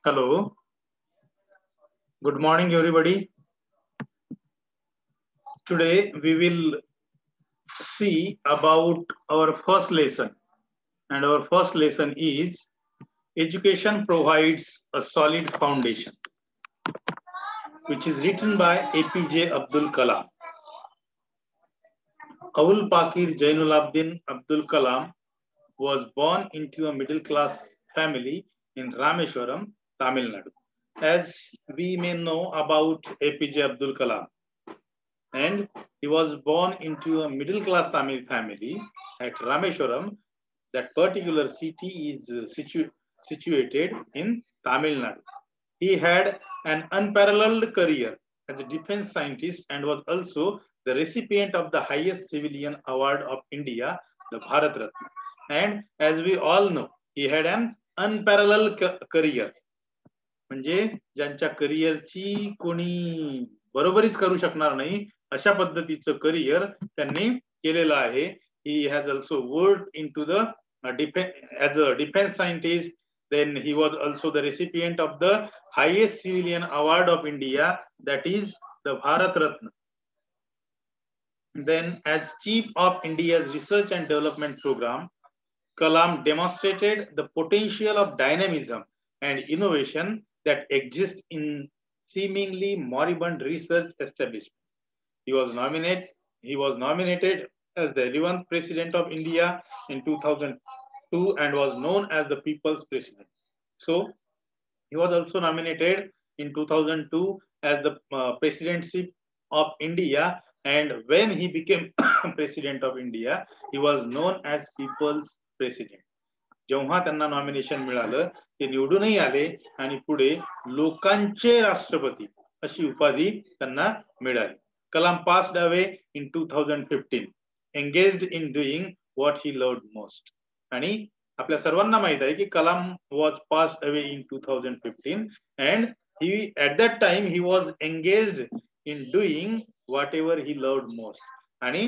Hello, good morning, everybody. Today we will see about our first lesson, and our first lesson is Education Provides a Solid Foundation, which is written by APJ Abdul Kalam. Abul Pakir Jainulabdin Abdul Kalam was born into a middle class family in Rameshwaram, Tamil Nadu. As we may know about APJ Abdul Kalam, and he was born into a middle class Tamil family at Rameshwaram. That particular city is situated in Tamil Nadu. He had an unparalleled career as a defense scientist and was also the recipient of the highest civilian award of India, the Bharat Ratna. And as we all know, he had an unparalleled career. म्हणजे ज्यांच्या करिअरची कोणी बरोबरीच करू शकणार नाही अशा पद्धतीचं career त्यांनी केलेलं आहे. He has also worked into the as a defense scientist. Then he was also the recipient of the highest civilian award of India, that is the Bharat Ratna. Then as chief of India's research and development program, Kalam demonstrated the potential of dynamism and innovation that exists in seemingly moribund research establishments. He was nominated as the 11th President of India in 2002 and was known as the People's President. So, he was also nominated in 2002 as the presidency of India, and when he became President of India, he was known as People's President. जेव्हा त्यांना nomination मिळालं ते निवडूनही आले आणि पुढे लोकांचे राष्ट्रपती अशी उपाधी त्यांना मिळाली. Kalam passed away in 2015, engaged in doing what he loved most. आणि आपल्या सर्वांना माहित आहे की Kalam was passed away in 2015 and he at that time he was engaged in doing whatever he loved most. आणि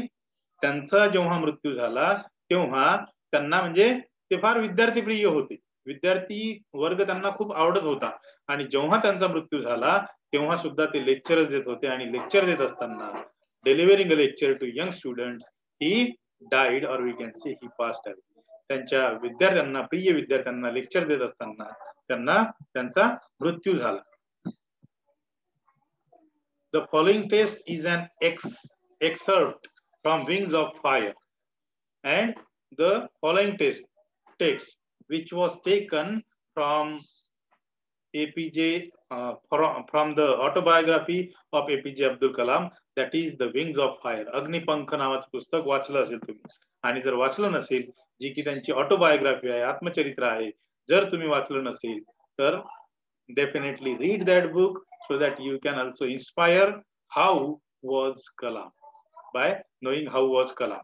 त्यांचा जेव्हा मृत्यू झाला तेव्हा त्यांना म्हणजे ते फार विद्यार्थी प्रिय होते. विद्यार्थी वर्ग त्यांना खूप आवडत होता आणि जेव्हा त्यांचा मृत्यू झाला तेव्हा सुद्धा ते लेक्चरच देत होते आणि लेक्चर देत असताना delivering a lecture to young students, he died or we can say he passed away. त्यांच्या विद्यार्थ्यांना प्रिय विद्यार्थ्यांना लेक्चर देत असताना त्यांना त्यांचा मृत्यू झाला. The following text is an excerpt from Wings of Fire, and the following text which was taken from APJ from the autobiography of APJ Abdul Kalam, that is the Wings of Fire. Agnipankh नावाचं पुस्तक वाचलं असेल तुम्ही, आणि जर वाचलं नसेल, जी की त्यांची ऑटोबायोग्राफी आहे, आत्मचरित्र आहे, जर तुम्ही वाचलं नसेल तर definitely read that book so that you can also inspire how was Kalam by knowing how was Kalam.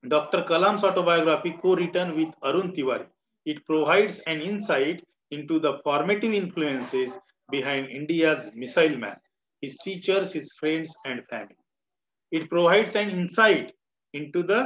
Dr. Kalam's autobiography, co-written with Arun Tiwari, it provides an insight into the formative influences behind India's missile man, his teachers, his friends and family. It provides an insight into the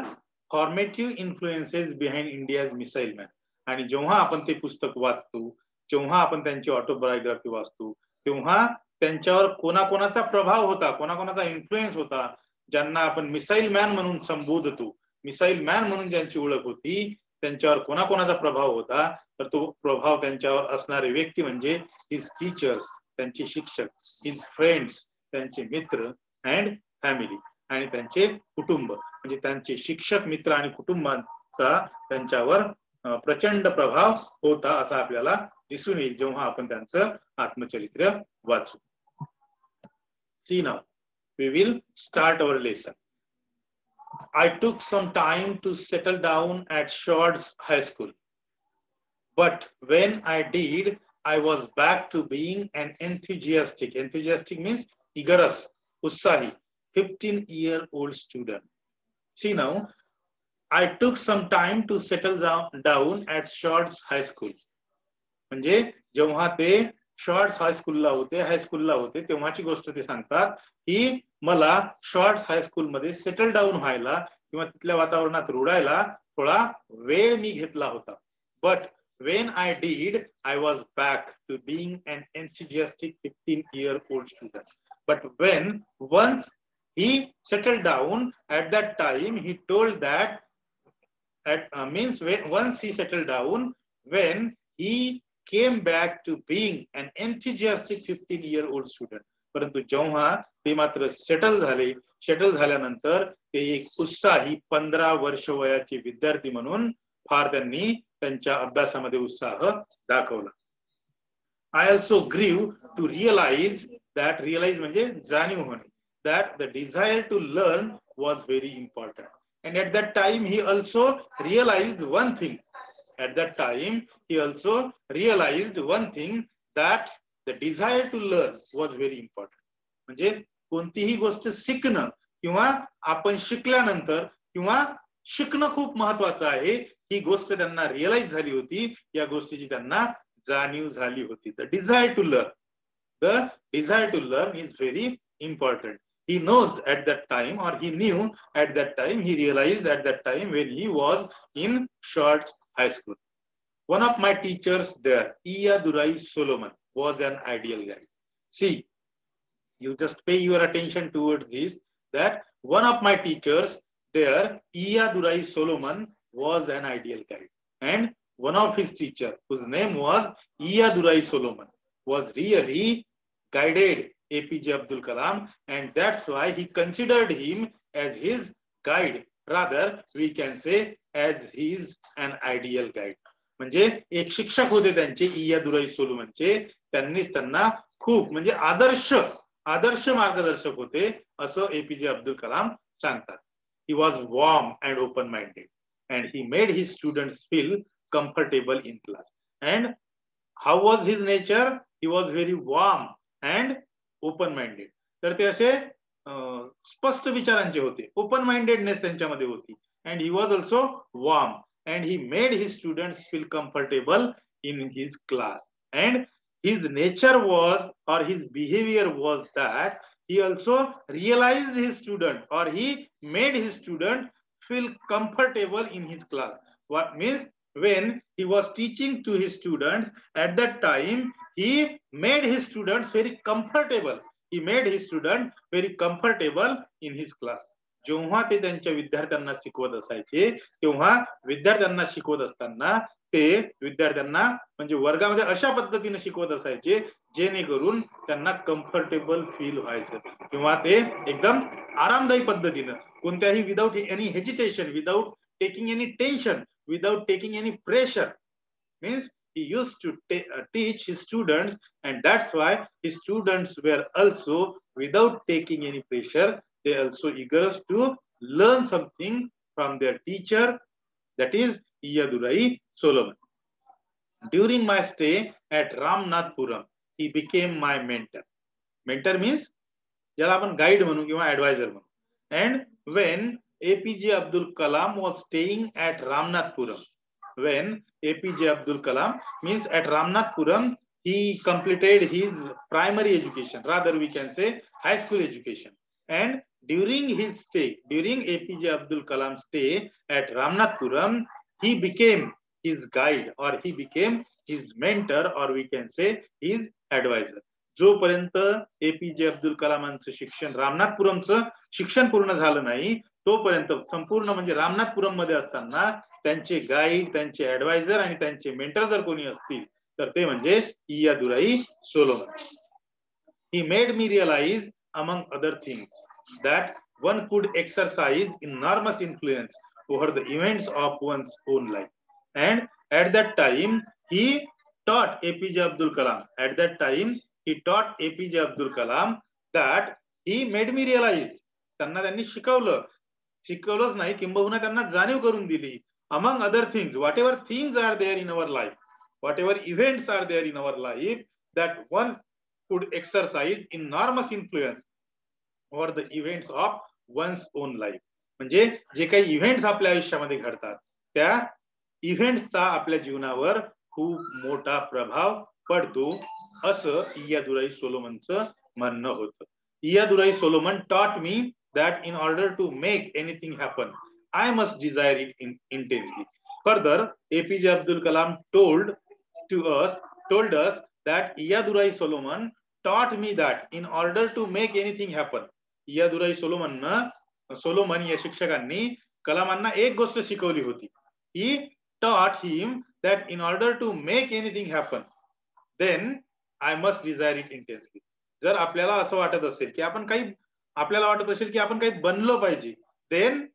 formative influences behind India's missile man. आणि जेव्हा आपण ते पुस्तक वाचतो, जेव्हा आपण त्यांची autobiography वाचतो, तेव्हा त्यांच्यावर कोणाकोणाचा प्रभाव होता, कोणाकोणाचा इन्फ्लुएन्स होता, ज्यांना आपण मिसाईल मॅन म्हणून संबोधतो, मिसाईल मॅन म्हणून ज्यांची ओळख होती, त्यांच्यावर कोणाकोणाचा प्रभाव होता, तर तो प्रभाव त्यांच्यावर असणारे व्यक्ती म्हणजे हिज टीचर्स, त्यांचे शिक्षक, हिज फ्रेंड्स, त्यांचे मित्र अँड फॅमिली, आणि त्यांचे कुटुंब, म्हणजे त्यांचे शिक्षक, मित्र आणि कुटुंबाचा त्यांच्यावर प्रचंड प्रभाव होता असं आपल्याला दिसून येईल जेव्हा आपण त्यांचं आत्मचरित्र वाचू. See now, we will start our lesson. I took some time to settle down at Shorts High School, but when I did, I was back to being an enthusiastic means vigorous, utsahi, 15-year-old student. See now, I took some time to settle down at Shorts High School. म्हणजे जेव्हा ते shorts हायस्कूलला होते तेव्हाची गोष्ट ते सांगतात की मला शॉर्ट्स हायस्कूल मध्ये सेटल डाऊन व्हायला किंवा तिथल्या वातावरणात रुळायला थोडा वेळ मी घेतला होता. But when I did, I was back to being an enthusiastic 15-year-old student. But when once he settled down, at that time he told that means when, once he settled down, when he came back to being an enthusiastic 15-year-old student. परंतु जेव्हा ते मात्र settle झाल्यानंतर ते एक उत्साही 15 वर्ष वयाचे विद्यार्थी म्हणून फार त्यांनी त्यांच्या अभ्यासामध्ये उत्साह दाखवला. I also grew to realize म्हणजे जाणीव होणे, that the desire to learn was very important. And at that time, he also realized one thing. At that time, he also realized one thing, that the desire to learn was very important. म्हणजे कोणतीही गोष्ट शिकणं किंवा आपण शिकल्यानंतर किंवा शिकणं खूप महत्वाचं आहे, ही गोष्ट त्यांना रिअलाइज झाली होती. या गोष्टीची त्यांना जाणीव झाली होती. The desire to learn is very important. He knows at that time, or he knew at that time, he realized at that time when he was in Shorts High School. One of my teachers there, Iyadurai Solomon, was an ideal guy. See, you just pay your attention towards this, that one of my teachers there, Iyadurai Solomon, was an ideal guy. And one of his teachers, whose name was Iyadurai Solomon, was really guided APJ Abdul Kalam, and that's why he considered him as his guide. Rather, we can say as he is an ideal guide. म्हणजे एक शिक्षक होते त्यांचे, इयादुराई सोलोमनचे. त्यांनीच त्यांना खूप म्हणजे आदर्श मार्गदर्शक होते असं एपीजे अब्दुल कलाम सांगतात. He was warm and open-minded, and he made his students feel comfortable in class. And how was his nature? He was very warm and open-minded. तर ते असे स्पष्ट विचारांचे होते, ओपन माइंडेडनेस त्यांच्यामध्ये होती. And he was also warm, and he made his students feel comfortable in his class. And his nature was, or his behavior was, that he also realized his student, or he made his student feel comfortable in his class. What means, when he was teaching to his students, at that time he made his students very comfortable. He made his student very comfortable in his class. जेव्हा ते त्यांच्या विद्यार्थ्यांना शिकवत असायचे, तेव्हा विद्यार्थ्यांना शिकवत असताना ते विद्यार्थ्यांना म्हणजे वर्गामध्ये अशा पद्धतीने शिकवत असायचे जेणेकरून त्यांना कम्फर्टेबल फील व्हायचं, किंवा ते एकदम आरामदायी पद्धतीने, कोणत्याही without any hesitation, without taking any tension, without taking any pressure. Means he used to teach his students, and that's why his students were also, without taking any pressure, they also eager to learn something from their teacher, that is Iyadurai Solomon. During my stay at Ramnathpuram, he became my mentor. Mentor means ज्याला आपण guide म्हणू किंवा adviser म्हणू. And when APJ Abdul Kalam was staying at Ramnathpuram, when APJ Abdul Kalam means at Ramnathpuram, he completed his primary education, rather we can say high school education. And during his stay, during APJ Abdul Kalam's stay at Ramnathpuram, he became his guide, or he became his mentor, or we can say his advisor. जोपर्यंत APJ Abdul कलामांचं शिक्षण, रामनाथपुरमचं शिक्षण पूर्ण झालं नाही, तोपर्यंत संपूर्ण म्हणजे रामनाथपुरम मध्ये असताना त्यांचे गाईड, त्यांचे ऍडवायझर आणि त्यांचे मेंटर जर कोणी असतील तर ते म्हणजे इयादुराई Solomon. He made me realize, among other things, that one could exercise enormous influence over the events of one's own life. And at that time, he taught APJ Abdul Kalam. At that time, he taught APJ Abdul Kalam that he made me realize. त्यांना त्यांनी शिकवलंच नाही, किंबहुना त्यांना जाणीव करून दिली. Among other things, whatever things are there in our life, whatever events are there in our life, that one could exercise enormous influence over the events of one's own life. म्हणजे जे काही इव्हेंट्स आपल्या आयुष्यामध्ये घडतात, त्या इव्हेंट्सचा आपल्या जीवनावर खूप मोठा प्रभाव पडतो, असं इयादुराई सोलोमनचं म्हणणं होतं. इयादुराई Solomon taught me that in order to make anything happen, I must desire it intensely. Further, APJ Abdul Kalam told us that Iyadurai Solomon taught me that in order to make anything happen, Iyadurai Solomon या शिक्षकांनी कलामांना एक गोष्ट शिकवली होती. He taught him that in order to make anything happen, then I must desire it intensely. जर आपल्याला असं वाटत असेल की आपल्याला वाटत असेल की आपण काही बनलो पाहिजे, then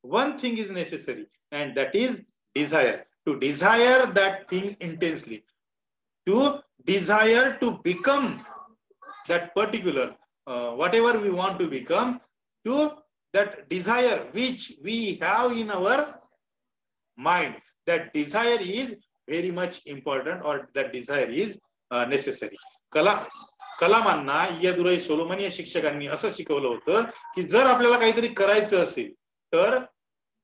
one thing is necessary, and that is desire. To desire that thing intensely, to desire to become that particular whatever we want to become, to that desire which we have in our mind, that desire is very much important, or that desire is necessary. कलामांना इयादुराई सोलोमन या शिक्षकांनी असं शिकवलं होतं की जर आपल्याला काहीतरी करायचं असेल, तर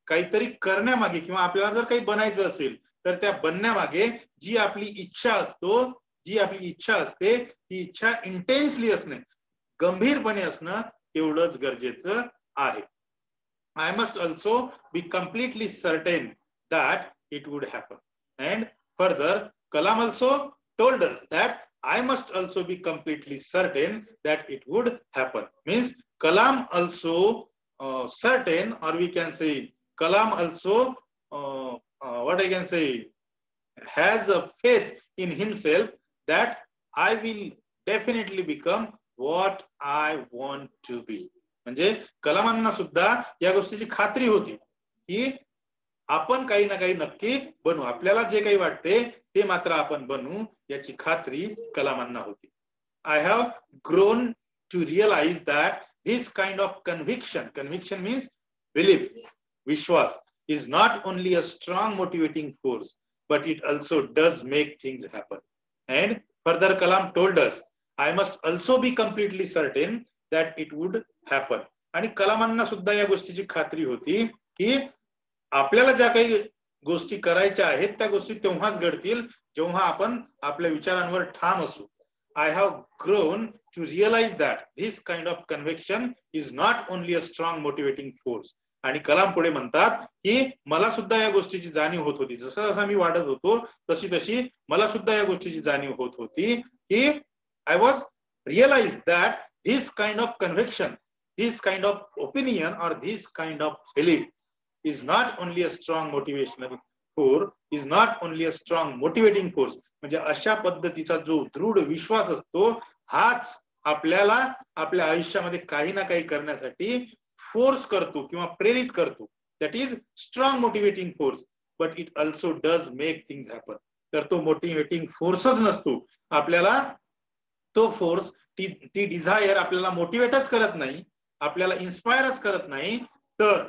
काहीतरी करण्यामागे किंवा आपल्याला जर काही बनायचं असेल, तर त्या बनण्यामागे जी आपली इच्छा असते, ती इच्छा इंटेन्सली असणे, गंभीरपणे असणं तेवढंच गरजेचं आहे. I must also be completely certain that it would happen. And further, Kalam also told us that I must also be completely certain that it would happen. Means Kalam also certain, or we can say Kalam also what I can say, has a faith in himself that I will definitely become what I want to be. म्हणजे कलामांना सुद्धा या गोष्टीची खात्री होती की आपण काही ना काही नक्की बनू, आपल्याला जे काही वाटते ते मात्र आपण बनू, याची खात्री कलामांना होती. I have grown to realize that this kind of conviction means belief, Vishwas, is not only a strong motivating force, but it also does make things happen. And further Kalam told us, I must also be completely certain that it would happen. आणि कलामांना सुद्धा या गोष्टीची खात्री होती की आपल्याला ज्या काही गोष्टी करायच्या आहेत त्या गोष्टी तेव्हाच घडतील जेव्हा आपण आपल्या विचारांवर ठाम असू. I have grown to realize that this kind of conviction is not only a strong motivating force. आणि कलाम पुढे म्हणतात की मला सुद्धा या गोष्टीची जाणीव होत होती, जसं जसं मी वाढत होतो तशी तशी मला सुद्धा या गोष्टीची जाणीव होत होती की I was realized that this kind of conviction, this kind of opinion, or this kind of belief is not only a strong motivational force, is not only a strong motivating force. म्हणजे अशा पद्धतीचा जो दृढ विश्वास असतो हाच आपल्याला आपल्या आयुष्यामध्ये काही ना काही करण्यासाठी फोर्स करतो किंवा प्रेरित करतो. That is strong motivating force, but it also does make things happen. तर तो मोटिवेटिंग फोर्सच नसतो, आपल्याला तो फोर्स, ती डिझायर आपल्याला मोटिवेटच करत नाही, आपल्याला इन्स्पायरच करत नाही, तर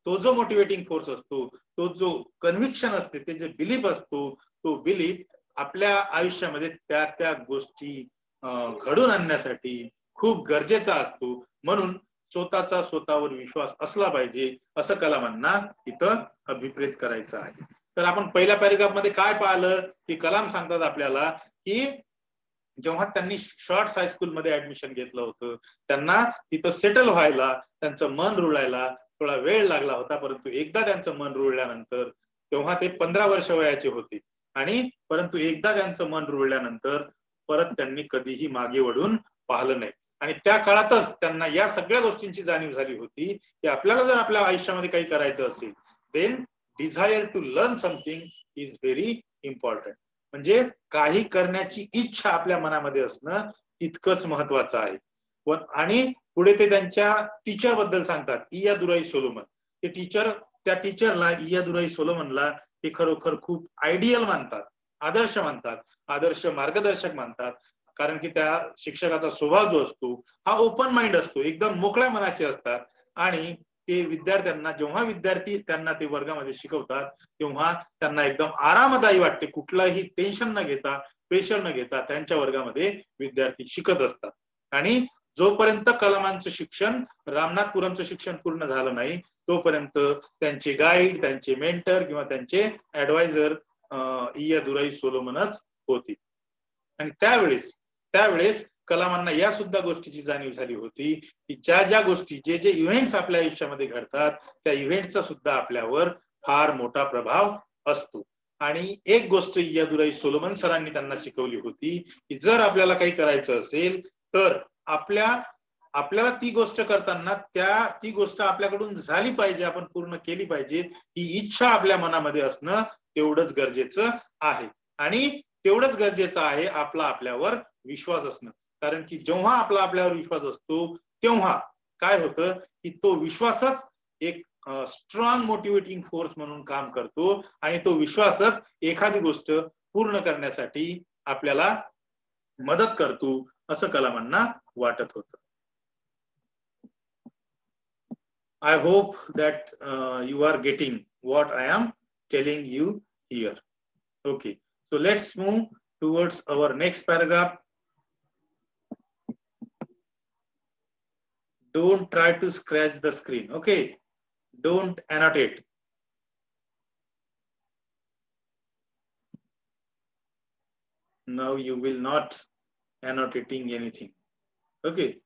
तो जो मोटिवेटिंग फोर्स असतो, तो जो कन्व्हिक्शन असते, ते जे बिलीफ असतो, तो बिलीफ आपल्या आयुष्यामध्ये त्या गोष्टी घडून आणण्यासाठी खूप गरजेचा असतो. म्हणून स्वतःवर विश्वास असला पाहिजे असं कलामांना इथं अभिप्रेत करायचं आहे. तर आपण पहिल्या पॅरेग्राफ मध्ये काय पाहिलं की कलाम सांगतात आपल्याला की जेव्हा त्यांनी शॉर्ट्स हायस्कूल मध्ये ऍडमिशन घेतलं होतं, त्यांना तिथं सेटल व्हायला, त्यांचं मन रुळायला थोडा वेळ लागला होता, परंतु एकदा त्यांचं मन रुळल्यानंतर, तेव्हा ते 15 वर्ष वयाचे होते, आणि परंतु एकदा त्यांचं मन रुळल्यानंतर परत त्यांनी कधीही मागे वळून पाहिलं नाही. आणि त्या काळातच त्यांना या सगळ्या गोष्टींची जाणीव झाली होती की आपल्याला जर आपल्या आयुष्यामध्ये काही करायचं असेल, then desire to learn something is very important. म्हणजे काही करण्याची इच्छा आपल्या मनामध्ये असणं तितकंच महत्वाचं आहे. आणि पुढे ते त्यांच्या टीचर बद्दल सांगतात, इयादुराई सोलोमन. ते टीचर, त्या टीचरला, इयादुराई सोलोमनला ते खरोखर खूप आयडियल मानतात, आदर्श मानतात, आदर्श मार्गदर्शक मानतात. कारण की त्या शिक्षकाचा स्वभाव जो असतो हा ओपन माइंड असतो, एकदम मोकळ्या मनाचे असतात. आणि ते विद्यार्थ्यांना, जेव्हा विद्यार्थी त्यांना ते वर्गामध्ये शिकवतात तेव्हा त्यांना एकदम आरामदायी वाटते, कुठलाही टेन्शन न घेता, प्रेशर न घेता त्यांच्या वर्गामध्ये विद्यार्थी शिकत असतात. आणि जोपर्यंत कलामांचं शिक्षण, रामनाथपुरमचं शिक्षण पूर्ण झालं नाही तोपर्यंत त्यांचे गाईड, त्यांचे मेंटर किंवा त्यांचे ऍडवायझर इयादुराई सोलोमनच होती. आणि त्यावेळेस कलामांना या सुद्धा गोष्टीची जाणीव झाली होती की ज्या गोष्टी, जे इव्हेंट्स आपल्या आयुष्यामध्ये घडतात त्या इव्हेंट्सचा सुद्धा आपल्यावर फार मोठा प्रभाव असतो. आणि एक गोष्ट इयादुराई सोलोमन सरांनी त्यांना शिकवली होती की जर आपल्याला काही करायचं असेल तर आपल्याला ती गोष्ट करताना ती गोष्ट आपल्याकडून झाली पाहिजे, आपण पूर्ण केली पाहिजे, ही इच्छा आपल्या मनामध्ये असणं तेवढंच गरजेचं आहे. आणि तेवढंच गरजेचं आहे आपल्यावर विश्वास असणं. कारण की जेव्हा आपल्यावर विश्वास असतो तेव्हा काय होतं की तो विश्वासच एक स्ट्रॉंग मोटिवेटिंग फोर्स म्हणून काम करतो आणि तो विश्वासच एखादी गोष्ट पूर्ण करण्यासाठी आपल्याला मदत करतो असं कलामांना वाटत होतं. I hope that you are getting what I am telling you here. Okay, so let's move towards our next paragraph. Don't try to scratch the screen. Okay, don't annotate. Now you will not annotating anything. Okay.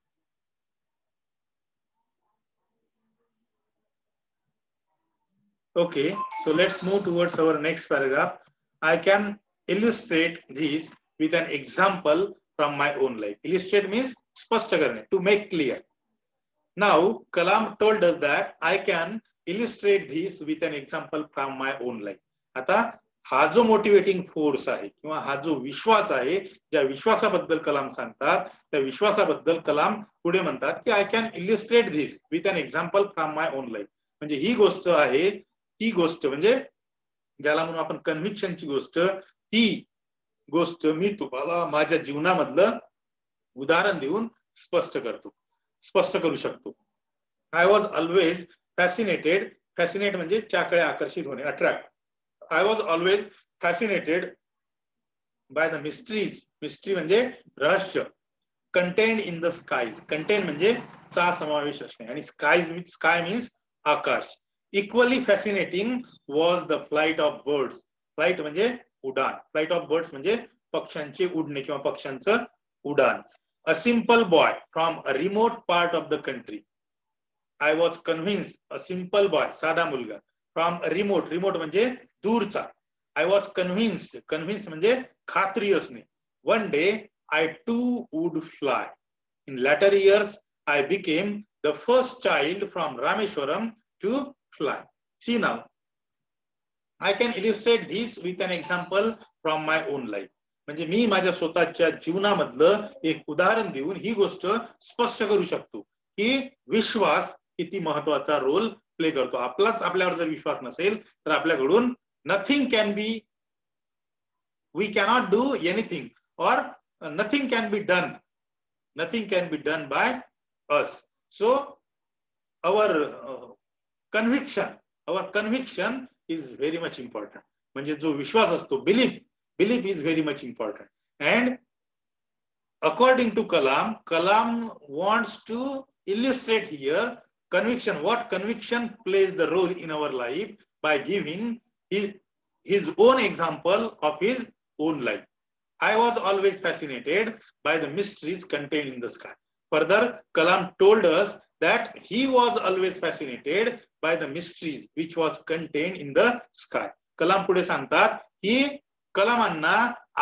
Okay, so let's move towards our next paragraph. I can illustrate this with an example from my own life. Illustrate means spasht karne, to make clear. Now Kalam told us that I can illustrate this with an example from my own life. आता हा जो motivating force आहे किंवा हा जो विश्वास आहे, ज्या विश्वासाबद्दल कलाम सांगतात त्या विश्वासाबद्दल कलाम पुढे म्हणतात की I can illustrate this with an example from my on life. म्हणजे ही गोष्ट आहे, ती गोष्ट म्हणजे ज्याला म्हणून आपण कन्व्हिक्शनची गोष्ट, ती गोष्ट मी तुम्हाला माझ्या जीवनामधलं उदाहरण देऊन स्पष्ट करू शकतो. I was always fascinated, fascinate म्हणजे चाकळे आकर्षित होणे, attract. I was always fascinated by the mysteries. Mystery म्हणजे रहस्य. Contained in the skies. Contain म्हणजे चा समावेश असणे आणि sky means Akash. Equally fascinating was the flight of birds. Flight म्हणजे उडान. Flight of birds म्हणजे पक्ष्यांचे उडणे किंवा पक्ष्यांचं उडान. A simple boy from a remote part of the country. I was convinced. A simple boy, साधा मुलगा. From a remote म्हणजे दूरचा. I was convinced म्हणजे खात्री असणे. One day I too would fly. In latter years I became the first child from Rameshwaram to fly. See now, I can illustrate this with an example from my own life. म्हणजे मी माझ्या स्वतःच्या जीवनामधलं एक उदाहरण देऊन ही गोष्ट स्पष्ट करू शकतो की विश्वास किती महत्वाचा रोल प्ले करतो. आपल्यावर जर विश्वास नसेल तर आपल्याकडून nothing can be, we cannot do anything or nothing can be done by us. So our conviction is very much important. म्हणजे जो विश्वास असतो, belief is very much important. And according to Kalam wants to illustrate here conviction, what conviction plays the role in our life by giving his own example of his own life. I was always fascinated by the mysteries contained in the sky. Further, Kalam told us that he was always fascinated by the mysteries which was contained in the sky. Kalam पुढे सांगतात की कलामांना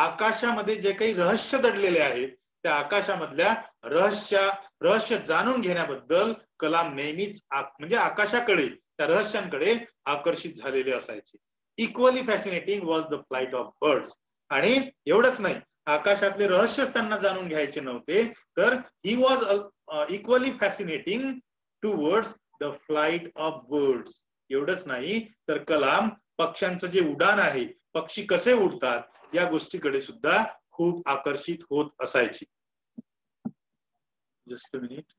आकाशामध्ये जे काही रहस्य दडलेले आहेत त्या आकाशामधल्या रहस्य जाणून घेण्याबद्दल कलाम नेहमीच म्हणजे आकाशाकडे, त्या रहस्यांकडे आकर्षित झालेले असायचे. Equally fascinating was the flight of birds. आणि एवढंच नाही, आकाशातले रहस्यच त्यांना जाणून घ्यायचे नव्हते, तर he was equally fascinating towards the flight of birds. एवढंच नाही तर कलाम पक्ष्यांचं जे उडान आहे, पक्षी कसे उडतात या गोष्टीकडे सुद्धा खूप आकर्षित होत असायची. Just a minute.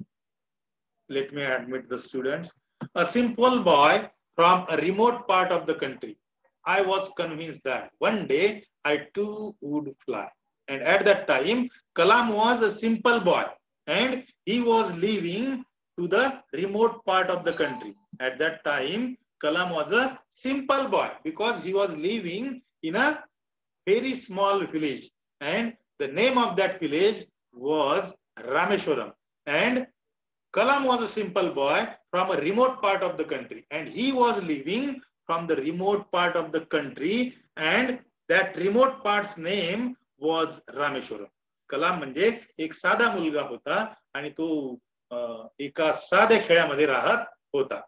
Let me admit the students. A simple boy from a remote part of the country. I was convinced that one day I too would fly. And at that time, Kalam was a simple boy and he was living to the remote part of the country. At that time, Kalam was a simple boy because he was living in a very small village. And the name of that village was Rameshwaram. And Kalam was a simple boy from a remote part of the country and he was living from the remote part of the country and that remote part's name was Rameshwaram. Kalam म्हणजे एक साधा मुलगा होता आणि तो एका साध्या खेड्यामध्ये राहत होता.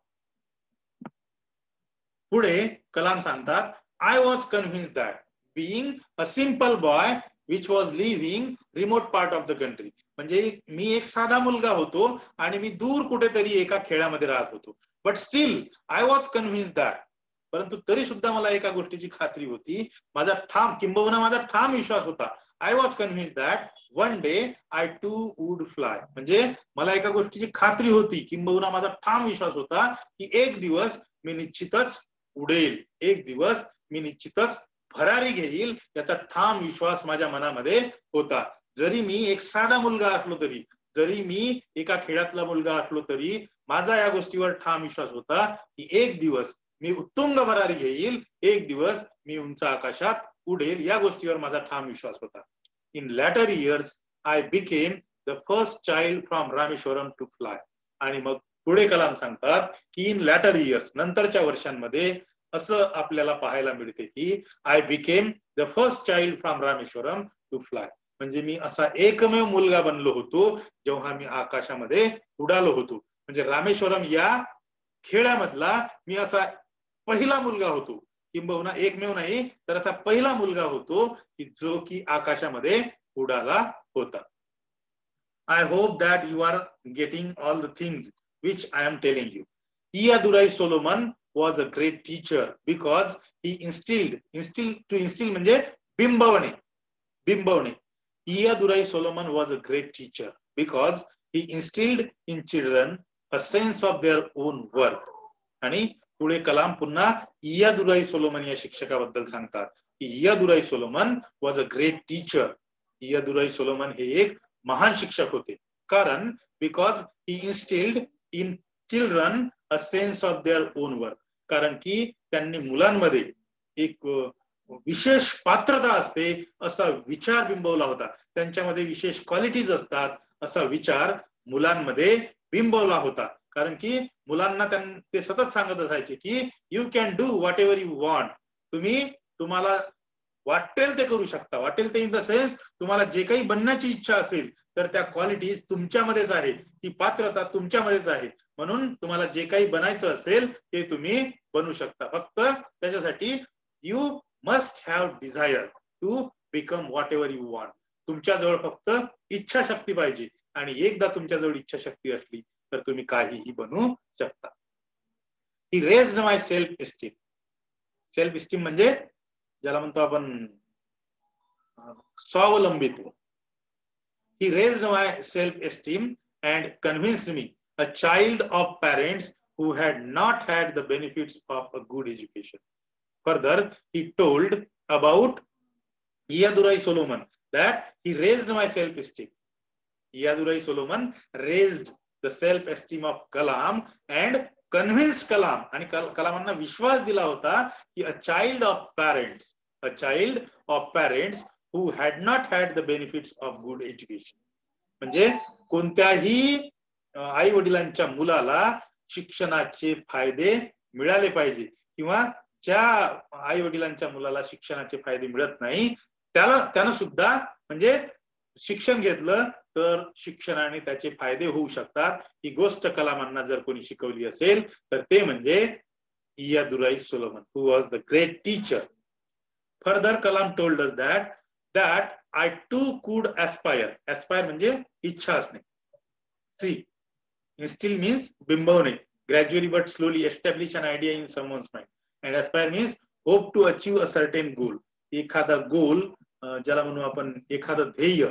पुढे कलाम सांगतात, I was convinced that being a simple boy which was living remote part of the country, म्हणजे मी एक साधा मुलगा होतो आणि मी दूर कुठेतरी एका खेड्यामध्ये राहत होतो. But still I was convinced that, परंतु तरी सुद्धा मला एका गोष्टीची खात्री होती, माझा ठाम विश्वास होता. I was convinced that one day I too would fly, म्हणजे मला एका गोष्टीची खात्री होती, किंबहुना माझा ठाम विश्वास होता की एक दिवस मी निश्चितच उडेल, एक दिवस मी निश्चितच भरारी घेईल, याचा ठाम विश्वास माझ्या मनामध्ये होता. जरी मी एक साधा मुलगा असलो तरी, जरी मी एका खेड्यातला मुलगा असलो तरी माझा या गोष्टीवर ठाम विश्वास होता की एक दिवस मी उत्तुंग भरारी घेईल, एक दिवस मी उंच आकाशात उडेल, या गोष्टीवर माझा ठाम विश्वास होता. In later years I became the first child from Rameswaram to fly. आणि मग पुढे कलाम सांगतात की इन लॅटर इयर्स, नंतरच्या वर्षांमध्ये असं आपल्याला पाहायला मिळते की I became the first child from Rameswaram to fly, म्हणजे मी असा एकमेव मुलगा बनलो होतो जेव्हा मी आकाशामध्ये उडालो होतो. म्हणजे रामेश्वरम या खेड्यामधला मी असा पहिला मुलगा होतो, किंबहुना एकमेव नाही तर असा पहिला मुलगा होतो की जो की आकाशामध्ये उडाला होता. I hope that you are getting all the things which I am telling you. Iyadurai Solomon was a great teacher because he instilled म्हणजे बिंबवणे. Iyadurai Solomon was a great teacher because he instilled in children a sense of their own worth. आणि पुढे कलाम पुन्हा इयादुराई सोलोमन या शिक्षकाबद्दल सांगतात की Iyadurai Solomon was a great teacher. Iyadurai Solomon हे एक महान शिक्षक होते, कारण because he instilled in children a sense of their own worth, कारण की त्यांनी मुलांमध्ये एक विशेष पात्रता असते असा विचार बिंबवला होता, त्यांच्यामध्ये विशेष क्वालिटीज असतात असा विचार मुलांमध्ये बिंबवला होता. कारण की मुलांना ते सतत सांगत असायचे की you can do what ever you want, तुम्हाला वाटेल ते करू शकता. वाटेल ते इन द सेन्स तुम्हाला जे काही बनण्याची इच्छा असेल तर त्या क्वालिटीज तुमच्यामध्येच आहे, ती पात्रता तुमच्यामध्येच आहे, म्हणून तुम्हाला जे काही बनायचं असेल ते तुम्ही बनू शकता. फक्त त्याच्यासाठी you must have desire to become whatever you want. तुमच्याजवळ फक्त इच्छाशक्ती पाहिजे, आणि एकदा तुमच्याजवळ इच्छाशक्ती असली तर तुम्ही काहीही बनू शकता. ही रेज्ड माय सेल्फ इस्टीम. सेल्फ इस्टीम म्हणजे ज्याला म्हणतो आपण स्वावलंबित्व. He raised my self-esteem and convinced me, a child of parents who had not had the benefits of a good education. Further, he told about Iyadurai Solomon that he raised my self-esteem. Iyadurai Solomon raised the self-esteem of Kalam and convinced Kalam, आणि कलामांना विश्वास दिला होता की a child of parents who had not had the benefits of good education. म्हणजे कोणत्याही आई वडिलांच्या मुलाला शिक्षणाचे फायदे मिळाले पाहिजे, किंवा ज्या आई वडिलांच्या मुलाला शिक्षणाचे फायदे मिळत नाही त्यानं सुद्धा म्हणजे शिक्षण घेतलं तर शिक्षणाने त्याचे फायदे होऊ शकतात. ही गोष्ट कलामांना जर कोणी शिकवली असेल तर ते म्हणजे इयादुराई Solomon, who was the great teacher. Further, Kalam told us that I too could aspire. Aspire म्हणजे इच्छा असणे. See, instill means बिंबवणे. Gradually but slowly establish an idea in someone's mind. And aspire means hope to achieve a certain goal. एखादा गोल, ज्याला म्हणू आपण एखादं ध्येय,